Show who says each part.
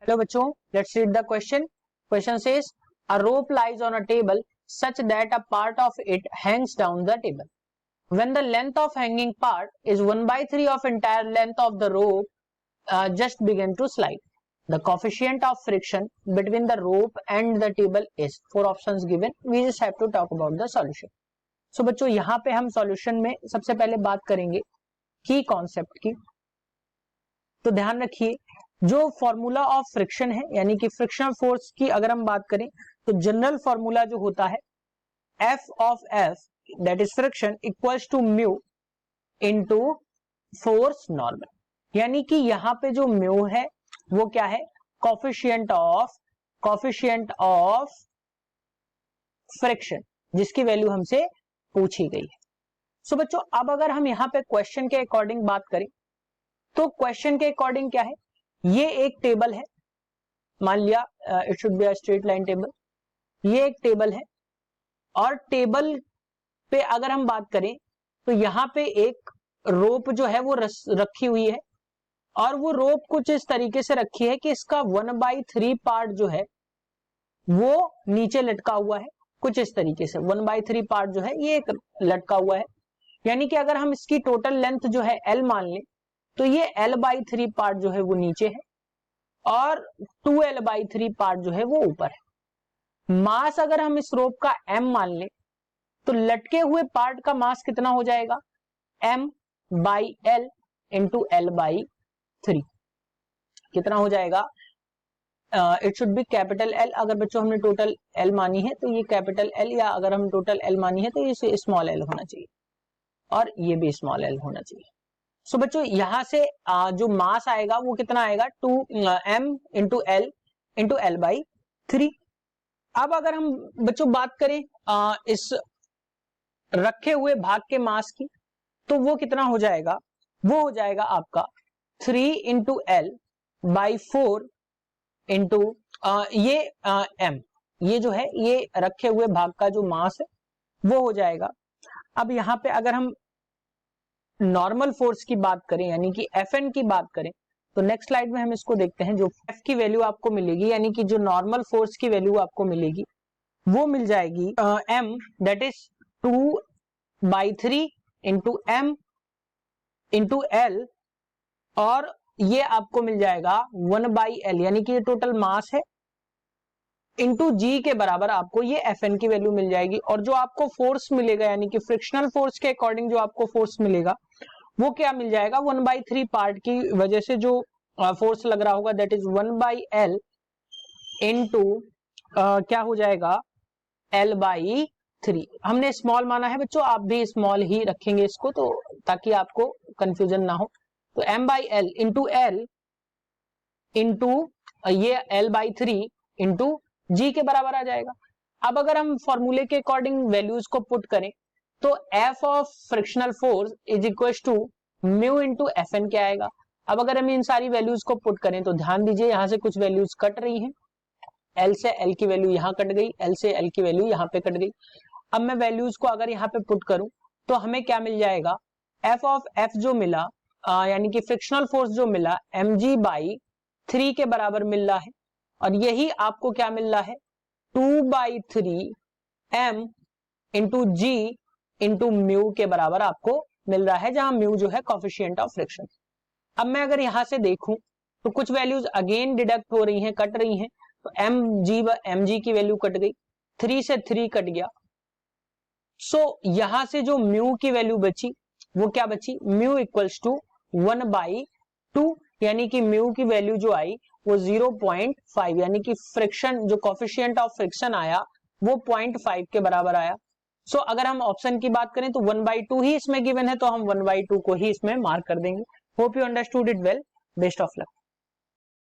Speaker 1: तो बच्चों let's read the question. Question says a rope lies on a table such that a part of it hangs down the table. When the length of hanging part is 1/3 of entire length of the rope just begin to slide. The coefficient of friction between the rope and the table is 4 options given. We just have to talk about the solution. So बच्चों यहाँ पे हम solution में सबसे पहले बात करेंगे की कॉन्सेप्ट की. तो ध्यान रखिए जो फॉर्मूला ऑफ फ्रिक्शन है यानी कि फ्रिक्शनल फोर्स की अगर हम बात करें तो जनरल फॉर्मूला जो होता है F of F that is friction equals to mu into force normal. यानी कि यहां पे जो म्यू है वो क्या है कोफिशिएंट ऑफ फ्रिक्शन जिसकी वैल्यू हमसे पूछी गई है. सो बच्चों अब अगर हम यहां पे क्वेश्चन के अकॉर्डिंग बात करें तो क्वेश्चन के अकॉर्डिंग क्या है ये एक टेबल है. मान लिया it should be a straight line table. ये एक टेबल है और टेबल पे अगर हम बात करें तो यहां पे एक रोप जो है वो रखी हुई है और वो रोप कुछ इस तरीके से रखी है कि इसका 1/3 पार्ट जो है वो नीचे लटका हुआ है. कुछ इस तरीके से 1/3 पार्ट जो है ये एक लटका हुआ है. यानी कि अगर हम इसकी टोटल लेंथ जो है L मान लें तो ये L/3 पार्ट जो है वो नीचे है और 2L/3 पार्ट जो है वो ऊपर है. मास अगर हम इस रोप का M मान लें तो लटके हुए पार्ट का मास कितना हो जाएगा M/L इंटू L/3. कितना हो जाएगा it should be capital L. अगर बच्चों हमने टोटल L मानी है तो ये कैपिटल L या अगर हम टोटल L मानी है तो ये स्मॉल l होना चाहिए और ये भी स्मॉल l होना चाहिए. सो बच्चों यहां से जो मास आएगा वो कितना आएगा 2m into L into L/3. अब अगर हम बच्चों बात करें इस रखे हुए भाग के मास की तो वो कितना हो जाएगा वो हो जाएगा आपका 3 इंटू L/4 इंटू ये m. ये जो है ये रखे हुए भाग का जो मास है वो हो जाएगा. अब यहां पे अगर हम नॉर्मल फोर्स की बात करें यानी कि Fn की बात करें तो नेक्स्ट स्लाइड में हम इसको देखते हैं. जो F की वैल्यू आपको मिलेगी यानी कि जो नॉर्मल फोर्स की वैल्यू आपको मिलेगी वो मिल जाएगी m that is 2/3 into m into L और ये आपको मिल जाएगा 1/L यानी कि ये टोटल मास है इंटू G के बराबर आपको ये Fn की वैल्यू मिल जाएगी. और जो आपको फोर्स मिलेगा यानी कि फ्रिक्शनल फोर्स के अकॉर्डिंग जो आपको फोर्स मिलेगा वो क्या मिल जाएगा 1/3 पार्ट की वजह से जो फोर्स लग रहा होगा दैट इज 1/L इंटू क्या हो जाएगा L/3. हमने स्मॉल माना है बच्चों आप भी स्मॉल ही रखेंगे इसको तो ताकि आपको कंफ्यूजन ना हो. तो m/L इंटू L इंटू ये L/3 इंटू G के बराबर आ जाएगा. अब अगर हम फॉर्मूले के अकॉर्डिंग वैल्यूज को पुट करें तो F of frictional force is equal to mu into Fn क्या आएगा. अब अगर हम इन सारी वैल्यूज को पुट करें तो ध्यान दीजिए यहां से कुछ वैल्यूज कट रही हैं. L से L की वैल्यू यहां कट गई, L से L की वैल्यू यहां पे कट गई. अब मैं वैल्यूज को अगर यहाँ पे पुट करूं तो हमें क्या मिल जाएगा F ऑफ F जो मिला यानी कि फ्रिक्शनल फोर्स जो मिला mg/3 के बराबर मिल रहा है और यही आपको क्या मिल रहा है 2/3 m into G into mu के बराबर आपको मिल रहा है जहां म्यू जो है कोफिशिएंट ऑफ फ्रिक्शन. अब मैं अगर यहां से देखूं तो कुछ वैल्यूज अगेन डिडक्ट हो रही हैं कट रही हैं. तो mg की वैल्यू कट गई 3 से 3 कट गया. सो यहां से जो म्यू की वैल्यू बची वो क्या बची म्यू इक्वल्स टू 1/2 यानी कि म्यू की वैल्यू जो आई वो 0.5 यानी कि फ्रिक्शन जो कोफिशिएंट ऑफ फ्रिक्शन आया वो 0.5 के बराबर आया. सो अगर हम ऑप्शन की बात करें तो 1/2 ही इसमें गिवन है तो हम 1/2 को ही इसमें मार्क कर देंगे. Hope you understood it well. Best of luck.